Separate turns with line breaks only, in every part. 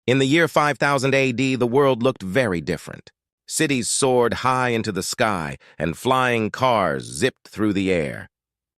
In the year 5000 AD, the world looked very different. Cities soared high into the sky, and flying cars zipped through the air.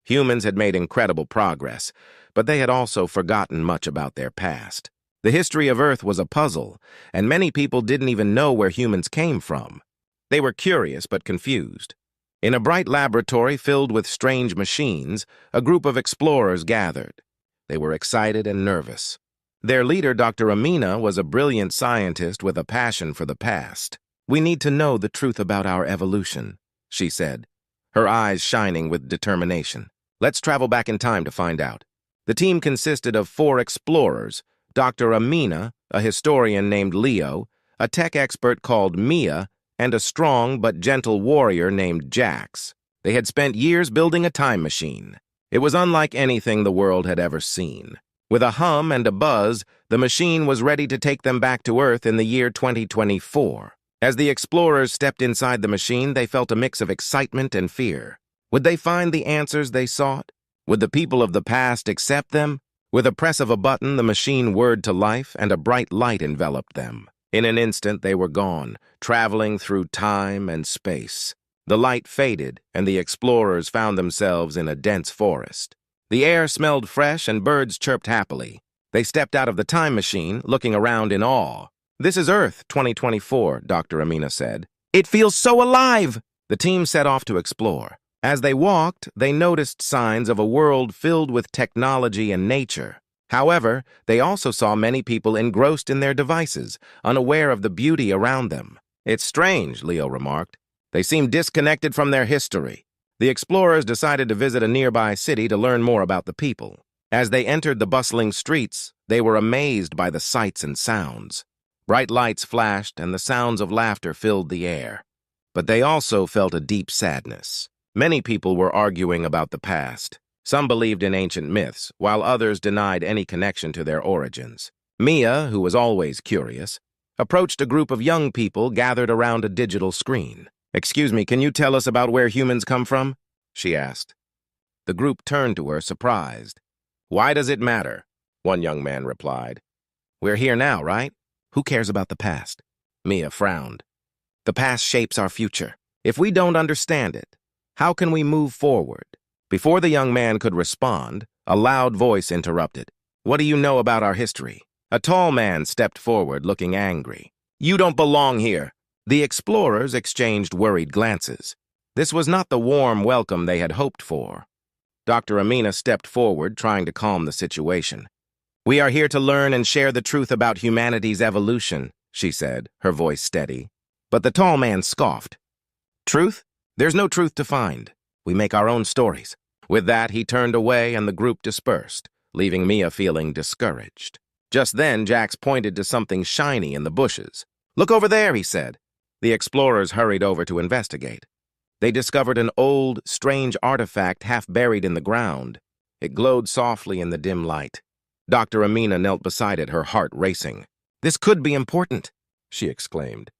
Humans had made incredible progress, but they had also forgotten much about their past. The history of Earth was a puzzle, and many people didn't even know where humans came from. They were curious but confused. In a bright laboratory filled with strange machines, a group of explorers gathered. They were excited and nervous. Their leader, Dr. Amina, was a brilliant scientist with a passion for the past. "We need to know the truth about our evolution," she said, her eyes shining with determination. "Let's travel back in time to find out." The team consisted of 4 explorers: Dr. Amina, a historian named Leo, a tech expert called Mia, and a strong but gentle warrior named Jax. They had spent years building a time machine. It was unlike anything the world had ever seen. With a hum and a buzz, the machine was ready to take them back to Earth in the year 2024. As the explorers stepped inside the machine, they felt a mix of excitement and fear. Would they find the answers they sought? Would the people of the past accept them? With a press of a button, the machine whirred to life, and a bright light enveloped them. In an instant, they were gone, traveling through time and space. The light faded, and the explorers found themselves in a dense forest. The air smelled fresh, and birds chirped happily. They stepped out of the time machine, looking around in awe. "This is Earth 2024, Dr. Amina said. "It feels so alive!" The team set off to explore. As they walked, they noticed signs of a world filled with technology and nature. However, they also saw many people engrossed in their devices, unaware of the beauty around them. "It's strange," Leo remarked. "They seem disconnected from their history." The explorers decided to visit a nearby city to learn more about the people. As they entered the bustling streets, they were amazed by the sights and sounds. Bright lights flashed, and the sounds of laughter filled the air. But they also felt a deep sadness. Many people were arguing about the past. Some believed in ancient myths, while others denied any connection to their origins. Mia, who was always curious, approached a group of young people gathered around a digital screen. "Excuse me, can you tell us about where humans come from?" she asked. The group turned to her, surprised. "Why does it matter?" one young man replied. "We're here now, right? Who cares about the past?" Mia frowned. "The past shapes our future. If we don't understand it, how can we move forward?" Before the young man could respond, a loud voice interrupted. "What do you know about our history?" A tall man stepped forward, looking angry. "You don't belong here." The explorers exchanged worried glances. This was not the warm welcome they had hoped for. Dr. Amina stepped forward, trying to calm the situation. "We are here to learn and share the truth about humanity's evolution," she said, her voice steady. But the tall man scoffed. "Truth? There's no truth to find. We make our own stories." With that, he turned away and the group dispersed, leaving Mia feeling discouraged. Just then, Jax pointed to something shiny in the bushes. "Look over there," he said. The explorers hurried over to investigate. They discovered an old, strange artifact half buried in the ground. It glowed softly in the dim light. Dr. Amina knelt beside it, her heart racing. "This could be important," she exclaimed.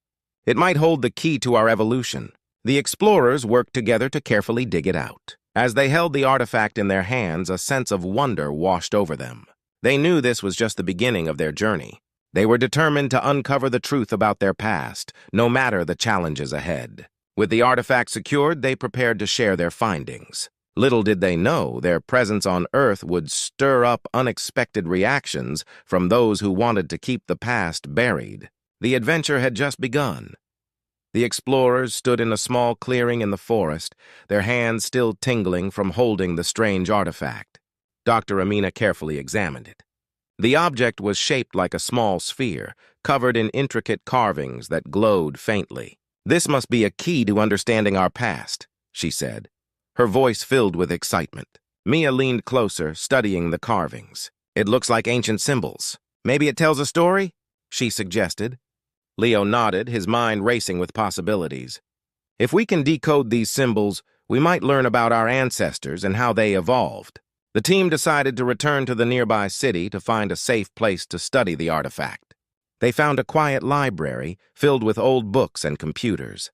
"It might hold the key to our evolution." The explorers worked together to carefully dig it out. As they held the artifact in their hands, a sense of wonder washed over them. They knew this was just the beginning of their journey. They were determined to uncover the truth about their past, no matter the challenges ahead. With the artifact secured, they prepared to share their findings. Little did they know their presence on Earth would stir up unexpected reactions from those who wanted to keep the past buried. The adventure had just begun. The explorers stood in a small clearing in the forest, their hands still tingling from holding the strange artifact. Dr. Amina carefully examined it. The object was shaped like a small sphere, covered in intricate carvings that glowed faintly. "This must be a key to understanding our past," she said, her voice filled with excitement. Mia leaned closer, studying the carvings. "It looks like ancient symbols. Maybe it tells a story?" she suggested. Leo nodded, his mind racing with possibilities. "If we can decode these symbols, we might learn about our ancestors and how they evolved." The team decided to return to the nearby city to find a safe place to study the artifact. They found a quiet library filled with old books and computers.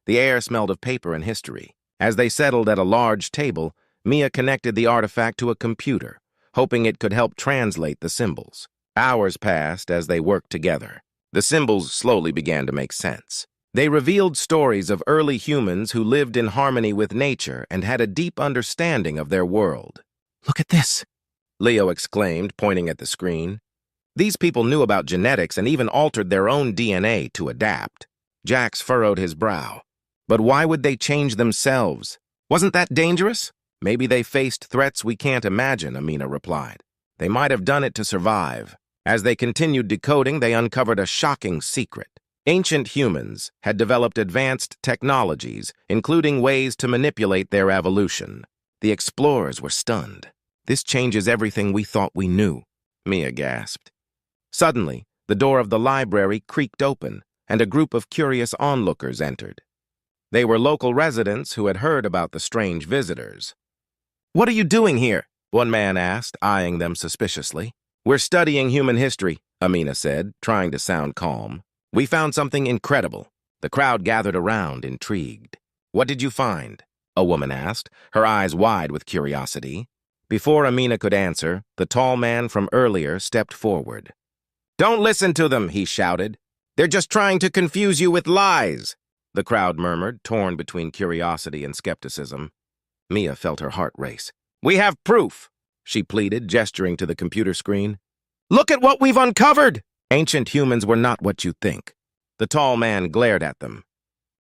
The air smelled of paper and history. As they settled at a large table, Mia connected the artifact to a computer, hoping it could help translate the symbols. Hours passed as they worked together. The symbols slowly began to make sense. They revealed stories of early humans who lived in harmony with nature and had a deep understanding of their world. "Look at this," Leo exclaimed, pointing at the screen. These people knew about genetics and even altered their own DNA to adapt. Jax furrowed his brow. But why would they change themselves? Wasn't that dangerous? Maybe they faced threats we can't imagine, Amina replied. They might have done it to survive. As they continued decoding, they uncovered a shocking secret. Ancient humans had developed advanced technologies, including ways to manipulate their evolution. The explorers were stunned. "This changes everything we thought we knew," Mia gasped. Suddenly, the door of the library creaked open, and a group of curious onlookers entered. They were local residents who had heard about the strange visitors. "What are you doing here?" one man asked, eyeing them suspiciously. "We're studying human history," Amina said, trying to sound calm. "We found something incredible." The crowd gathered around, intrigued. "What did you find?" a woman asked, her eyes wide with curiosity. Before Amina could answer, the tall man from earlier stepped forward. "Don't listen to them," he shouted. "They're just trying to confuse you with lies." The crowd murmured, torn between curiosity and skepticism. Mia felt her heart race. "We have proof," she pleaded, gesturing to the computer screen. "Look at what we've uncovered!" Ancient humans were not what you think. The tall man glared at them.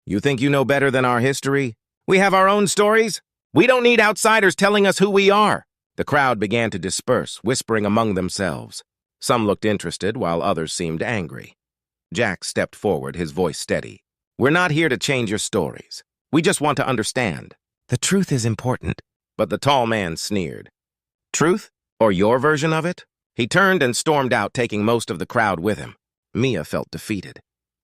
"You think you know better than our history? We have our own stories. We don't need outsiders telling us who we are." The crowd began to disperse, whispering among themselves. Some looked interested, while others seemed angry. Jack stepped forward, his voice steady. "We're not here to change your stories. We just want to understand. The truth is important." But the tall man sneered. "Truth? Or your version of it?" He turned and stormed out, taking most of the crowd with him. Mia felt defeated.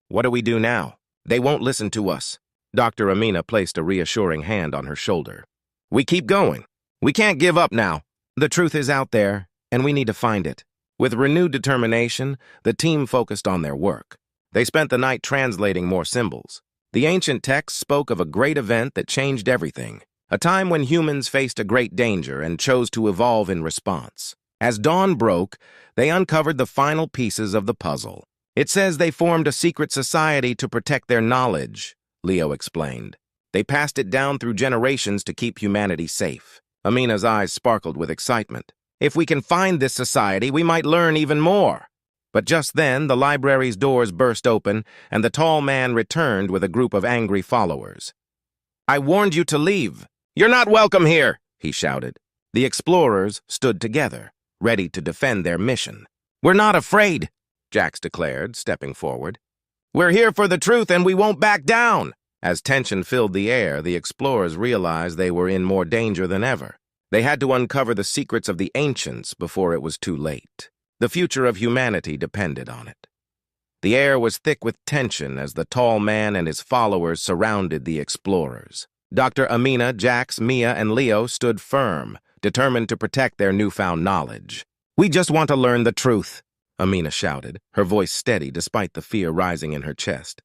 "What do we do now? They won't listen to us." Dr. Amina placed a reassuring hand on her shoulder. "We keep going. We can't give up now. The truth is out there, and we need to find it." With renewed determination, the team focused on their work. They spent the night translating more symbols. The ancient texts spoke of a great event that changed everything, a time when humans faced a great danger and chose to evolve in response. As dawn broke, they uncovered the final pieces of the puzzle. "It says they formed a secret society to protect their knowledge," Leo explained. "They passed it down through generations to keep humanity safe." Amina's eyes sparkled with excitement. "If we can find this society, we might learn even more." But just then, the library's doors burst open, and the tall man returned with a group of angry followers. "I warned you to leave. You're not welcome here," he shouted. The explorers stood together, ready to defend their mission. "We're not afraid," Jax declared, stepping forward. "We're here for the truth, and we won't back down." As tension filled the air, the explorers realized they were in more danger than ever. They had to uncover the secrets of the ancients before it was too late. The future of humanity depended on it. The air was thick with tension as the tall man and his followers surrounded the explorers. Dr. Amina, Jax, Mia, and Leo stood firm, determined to protect their newfound knowledge. "We just want to learn the truth," Amina shouted, her voice steady despite the fear rising in her chest.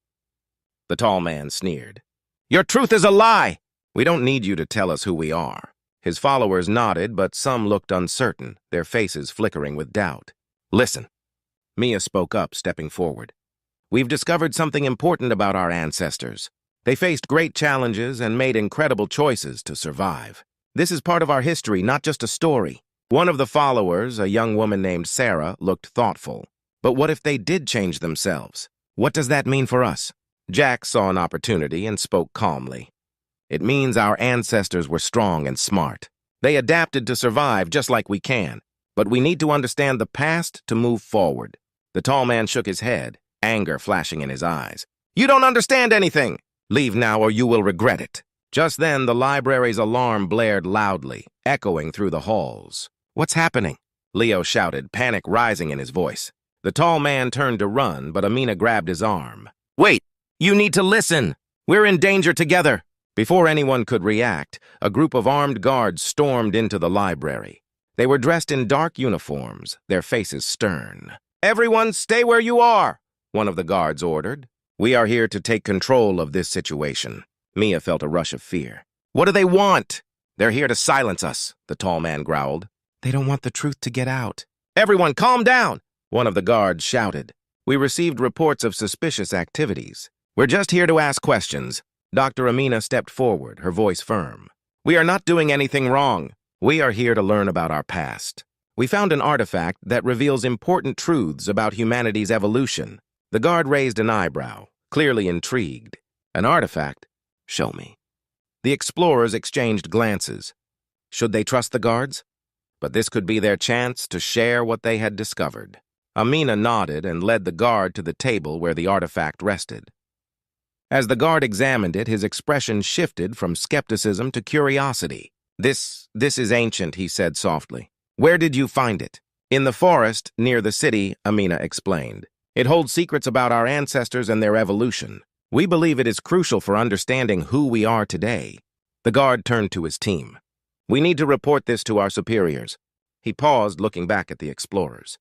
The tall man sneered. "Your truth is a lie! We don't need you to tell us who we are." His followers nodded, but some looked uncertain, their faces flickering with doubt. "Listen," Mia spoke up, stepping forward. "We've discovered something important about our ancestors. They faced great challenges and made incredible choices to survive. This is part of our history, not just a story." One of the followers, a young woman named Sarah, looked thoughtful. "But what if they did change themselves? What does that mean for us?" Jack saw an opportunity and spoke calmly. "It means our ancestors were strong and smart. They adapted to survive just like we can. But we need to understand the past to move forward." The tall man shook his head, anger flashing in his eyes. "You don't understand anything! Leave now or you will regret it." Just then, the library's alarm blared loudly, echoing through the halls. "What's happening?" Leo shouted, panic rising in his voice. The tall man turned to run, but Amina grabbed his arm. "Wait! You need to listen! We're in danger together!" Before anyone could react, a group of armed guards stormed into the library. They were dressed in dark uniforms, their faces stern. "Everyone, stay where you are," one of the guards ordered. "We are here to take control of this situation." Mia felt a rush of fear. "What do they want?" "They're here to silence us," the tall man growled. "They don't want the truth to get out." "Everyone, calm down. One of the guards shouted. "We received reports of suspicious activities. We're just here to ask questions." Dr. Amina stepped forward, her voice firm. "We are not doing anything wrong. We are here to learn about our past. We found an artifact that reveals important truths about humanity's evolution." The guard raised an eyebrow, clearly intrigued. "An artifact? Show me." The explorers exchanged glances. Should they trust the guards? But this could be their chance to share what they had discovered. Amina nodded and led the guard to the table where the artifact rested. As the guard examined it, his expression shifted from skepticism to curiosity. This is ancient," he said softly. "Where did you find it?" "In the forest near the city," Amina explained. "It holds secrets about our ancestors and their evolution. We believe it is crucial for understanding who we are today." The guard turned to his team. "We need to report this to our superiors." He paused, looking back at the explorers.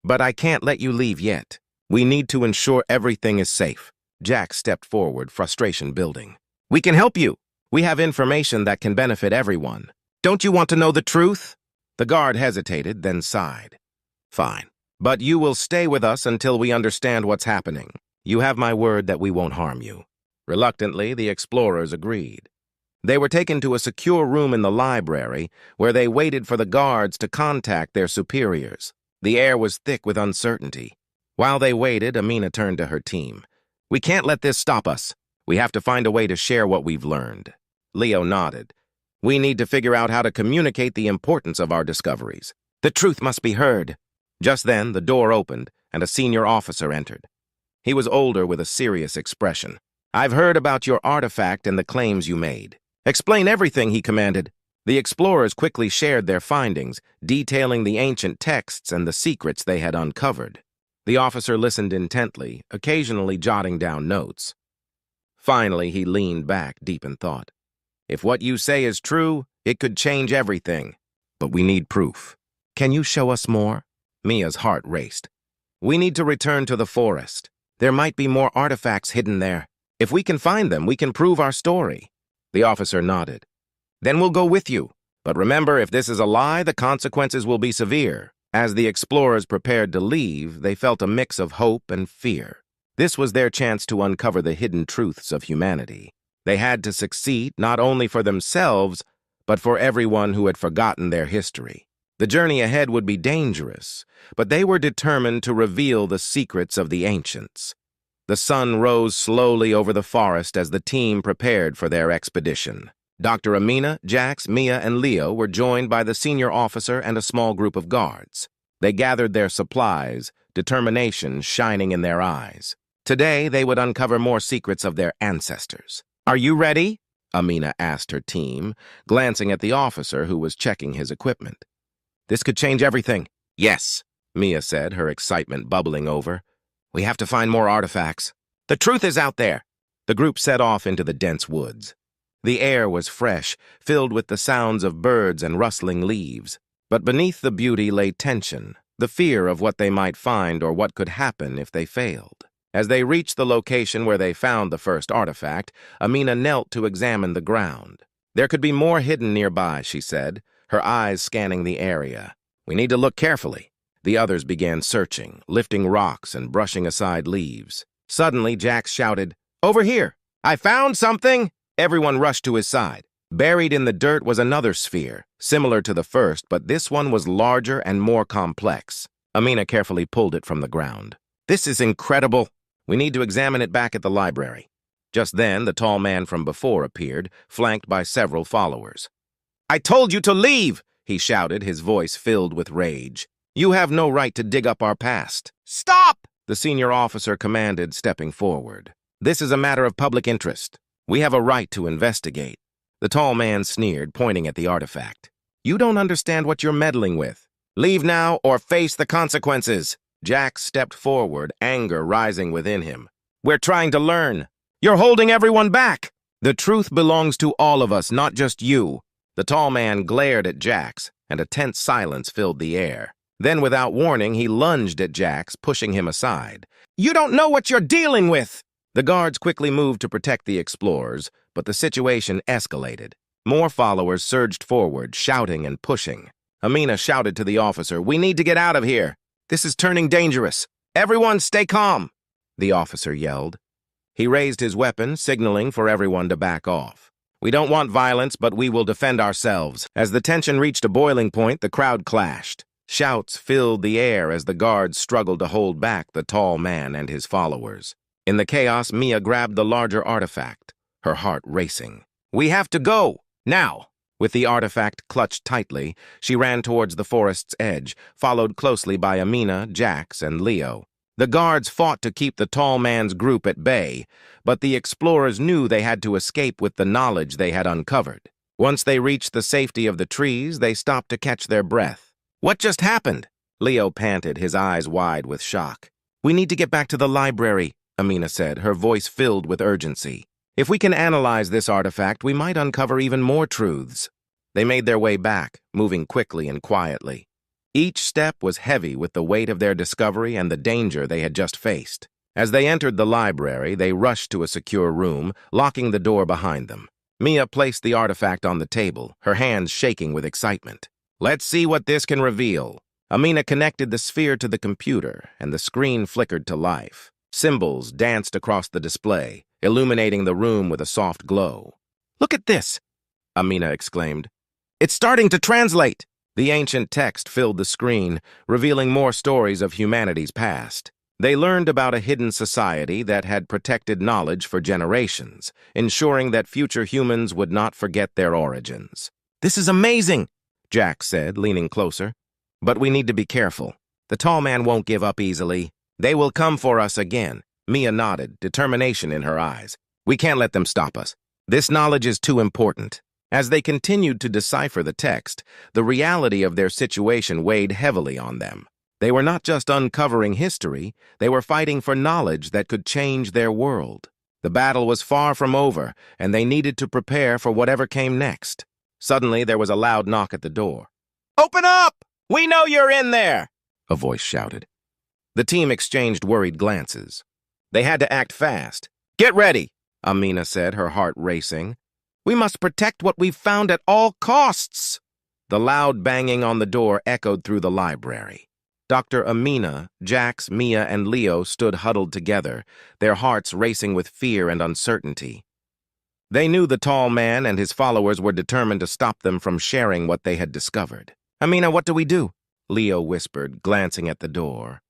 "But I can't let you leave yet. We need to ensure everything is safe." Jack stepped forward, frustration building. "We can help you. We have information that can benefit everyone. Don't you want to know the truth?" The guard hesitated, then sighed. "Fine. But you will stay with us until we understand what's happening. You have my word that we won't harm you." Reluctantly, the explorers agreed. They were taken to a secure room in the library, where they waited for the guards to contact their superiors. The air was thick with uncertainty. While they waited, Amina turned to her team. "We can't let this stop us. We have to find a way to share what we've learned." Leo nodded. "We need to figure out how to communicate the importance of our discoveries. The truth must be heard." Just then, the door opened, and a senior officer entered. He was older with a serious expression. "I've heard about your artifact and the claims you made. Explain everything," he commanded. The explorers quickly shared their findings, detailing the ancient texts and the secrets they had uncovered. The officer listened intently, occasionally jotting down notes. Finally, he leaned back, deep in thought. "If what you say is true, it could change everything. But we need proof. Can you show us more?" Mia's heart raced. "We need to return to the forest. There might be more artifacts hidden there. If we can find them, we can prove our story." The officer nodded. "Then we'll go with you. But remember, if this is a lie, the consequences will be severe." As the explorers prepared to leave, they felt a mix of hope and fear. This was their chance to uncover the hidden truths of humanity. They had to succeed not only for themselves, but for everyone who had forgotten their history. The journey ahead would be dangerous, but they were determined to reveal the secrets of the ancients. The sun rose slowly over the forest as the team prepared for their expedition. Dr. Amina, Jax, Mia, and Leo were joined by the senior officer and a small group of guards. They gathered their supplies, determination shining in their eyes. Today, they would uncover more secrets of their ancestors. "Are you ready?" Amina asked her team, glancing at the officer who was checking his equipment. "This could change everything." "Yes," Mia said, her excitement bubbling over. "We have to find more artifacts. The truth is out there." The group set off into the dense woods. The air was fresh, filled with the sounds of birds and rustling leaves. But beneath the beauty lay tension, the fear of what they might find or what could happen if they failed. As they reached the location where they found the first artifact, Amina knelt to examine the ground. "There could be more hidden nearby," she said, her eyes scanning the area. "We need to look carefully." The others began searching, lifting rocks and brushing aside leaves. Suddenly, Jax shouted, "Over here! I found something!" Everyone rushed to his side. Buried in the dirt was another sphere, similar to the first, but this one was larger and more complex. Amina carefully pulled it from the ground. "This is incredible. We need to examine it back at the library." Just then, the tall man from before appeared, flanked by several followers. "I told you to leave!" he shouted, his voice filled with rage. "You have no right to dig up our past." "Stop!" the senior officer commanded, stepping forward. "This is a matter of public interest. We have a right to investigate." The tall man sneered, pointing at the artifact. "You don't understand what you're meddling with. Leave now or face the consequences." Jack stepped forward, anger rising within him. "We're trying to learn. You're holding everyone back." "The truth belongs to all of us, not just you." The tall man glared at Jax, and a tense silence filled the air. Then, without warning, he lunged at Jax, pushing him aside. "You don't know what you're dealing with!" The guards quickly moved to protect the explorers, but the situation escalated. More followers surged forward, shouting and pushing. Amina shouted to the officer, "We need to get out of here." This is turning dangerous. Everyone stay calm, the officer yelled. He raised his weapon, signaling for everyone to back off. We don't want violence, but we will defend ourselves. As the tension reached a boiling point, the crowd clashed. Shouts filled the air as the guards struggled to hold back the tall man and his followers. In the chaos, Mia grabbed the larger artifact, her heart racing. We have to go, now! With the artifact clutched tightly, she ran towards the forest's edge, followed closely by Amina, Jax, and Leo. The guards fought to keep the tall man's group at bay, but the explorers knew they had to escape with the knowledge they had uncovered. Once they reached the safety of the trees, they stopped to catch their breath. What just happened? Leo panted, his eyes wide with shock. We need to get back to the library, Amina said, her voice filled with urgency. If we can analyze this artifact, we might uncover even more truths. They made their way back, moving quickly and quietly. Each step was heavy with the weight of their discovery and the danger they had just faced. As they entered the library, they rushed to a secure room, locking the door behind them. Mia placed the artifact on the table, her hands shaking with excitement. Let's see what this can reveal. Amina connected the sphere to the computer, and the screen flickered to life. Symbols danced across the display, illuminating the room with a soft glow. Look at this, Amina exclaimed. It's starting to translate. The ancient text filled the screen, revealing more stories of humanity's past. They learned about a hidden society that had protected knowledge for generations, ensuring that future humans would not forget their origins. This is amazing, Jack said, leaning closer. But we need to be careful. The tall man won't give up easily. They will come for us again. Mia nodded, determination in her eyes. We can't let them stop us. This knowledge is too important. As they continued to decipher the text, the reality of their situation weighed heavily on them. They were not just uncovering history, they were fighting for knowledge that could change their world. The battle was far from over, and they needed to prepare for whatever came next. Suddenly, there was a loud knock at the door. Open up! We know you're in there! A voice shouted. The team exchanged worried glances. They had to act fast. Get ready, Amina said, her heart racing. We must protect what we've found at all costs. The loud banging on the door echoed through the library. Dr. Amina, Jax, Mia, and Leo stood huddled together, their hearts racing with fear and uncertainty. They knew the tall man and his followers were determined to stop them from sharing what they had discovered. Amina, what do we do? Leo whispered, glancing at the door.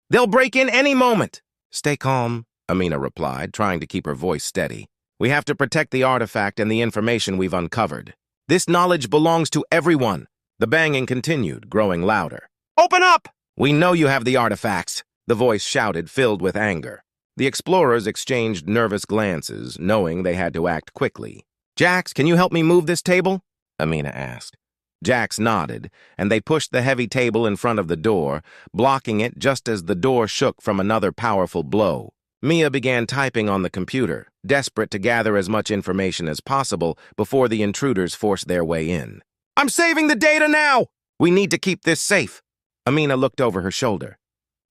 They'll break in any moment. Stay calm, Amina replied, trying to keep her voice steady. We have to protect the artifact and the information we've uncovered. This knowledge belongs to everyone. The banging continued, growing louder. Open up! We know you have the artifacts, the voice shouted, filled with anger. The explorers exchanged nervous glances, knowing they had to act quickly. Jax, can you help me move this table? Amina asked. Jax nodded, and they pushed the heavy table in front of the door, blocking it just as the door shook from another powerful blow. Mia began typing on the computer, desperate to gather as much information as possible before the intruders forced their way in. I'm saving the data now! We need to keep this safe. Amina looked over her shoulder.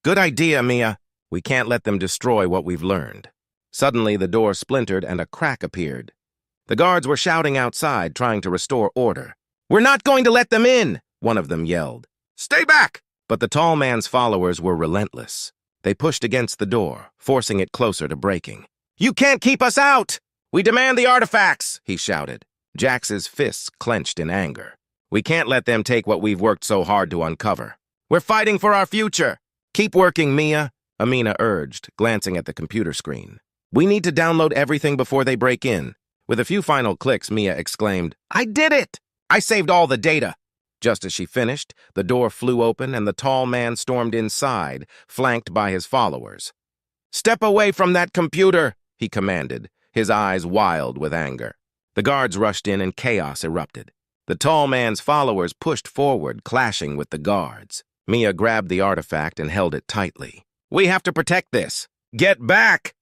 Good idea, Mia. We can't let them destroy what we've learned. Suddenly, the door splintered and a crack appeared. The guards were shouting outside, trying to restore order. We're not going to let them in, one of them yelled. Stay back! But the tall man's followers were relentless. They pushed against the door, forcing it closer to breaking. You can't keep us out! We demand the artifacts, he shouted. Jax's fists clenched in anger. We can't let them take what we've worked so hard to uncover. We're fighting for our future. Keep working, Mia, Amina urged, glancing at the computer screen. We need to download everything before they break in. With a few final clicks, Mia exclaimed, I did it! I saved all the data. Just as she finished, the door flew open and the tall man stormed inside, flanked by his followers. Step away from that computer, he commanded, his eyes wild with anger. The guards rushed in and chaos erupted. The tall man's followers pushed forward, clashing with the guards. Mia grabbed the artifact and held it tightly. We have to protect this. Get back!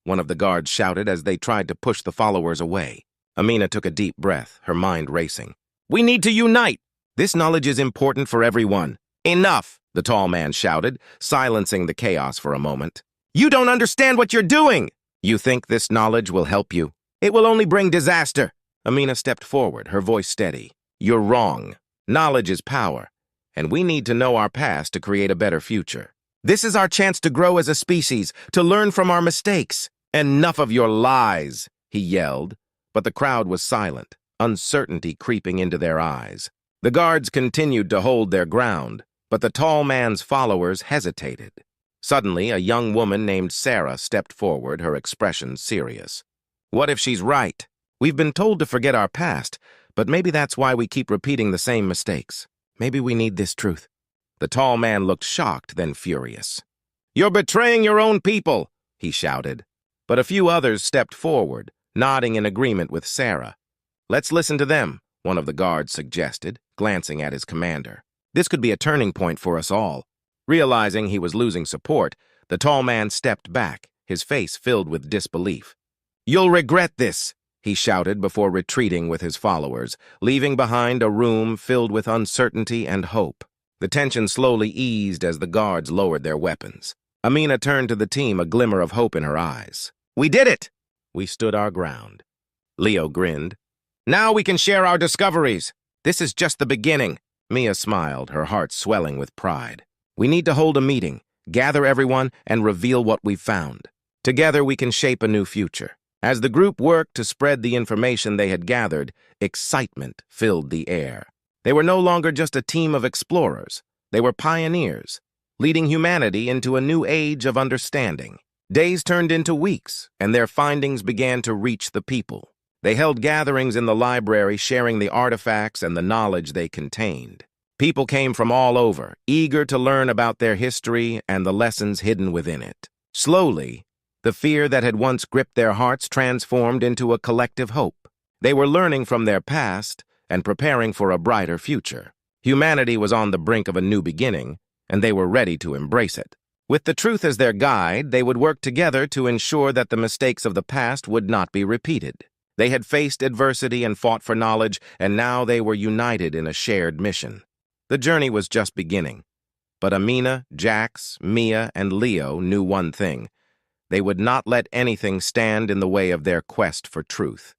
One of the guards shouted as they tried to push the followers away. Amina took a deep breath, her mind racing. We need to unite. This knowledge is important for everyone. Enough, the tall man shouted, silencing the chaos for a moment. You don't understand what you're doing. You think this knowledge will help you? It will only bring disaster. Amina stepped forward, her voice steady. You're wrong. Knowledge is power, and we need to know our past to create a better future. This is our chance to grow as a species, to learn from our mistakes. Enough of your lies, he yelled, but the crowd was silent, uncertainty creeping into their eyes. The guards continued to hold their ground, but the tall man's followers hesitated. Suddenly, a young woman named Sarah stepped forward, her expression serious. What if she's right? We've been told to forget our past, but maybe that's why we keep repeating the same mistakes. Maybe we need this truth. The tall man looked shocked, then furious. You're betraying your own people, he shouted. But a few others stepped forward, nodding in agreement with Sarah. Let's listen to them, one of the guards suggested, glancing at his commander. This could be a turning point for us all. Realizing he was losing support, the tall man stepped back, his face filled with disbelief. You'll regret this, he shouted before retreating with his followers, leaving behind a room filled with uncertainty and hope. The tension slowly eased as the guards lowered their weapons. Amina turned to the team, a glimmer of hope in her eyes. We did it! We stood our ground. Leo grinned. Now we can share our discoveries. This is just the beginning. Mia smiled, her heart swelling with pride. We need to hold a meeting, gather everyone, and reveal what we've found. Together we can shape a new future. As the group worked to spread the information they had gathered, excitement filled the air. They were no longer just a team of explorers. They were pioneers, leading humanity into a new age of understanding. Days turned into weeks, and their findings began to reach the people. They held gatherings in the library, sharing the artifacts and the knowledge they contained. People came from all over, eager to learn about their history and the lessons hidden within it. Slowly, the fear that had once gripped their hearts transformed into a collective hope. They were learning from their past and preparing for a brighter future. Humanity was on the brink of a new beginning, and they were ready to embrace it. With the truth as their guide, they would work together to ensure that the mistakes of the past would not be repeated. They had faced adversity and fought for knowledge, and now they were united in a shared mission. The journey was just beginning, but Amina, Jax, Mia, and Leo knew one thing. They would not let anything stand in the way of their quest for truth.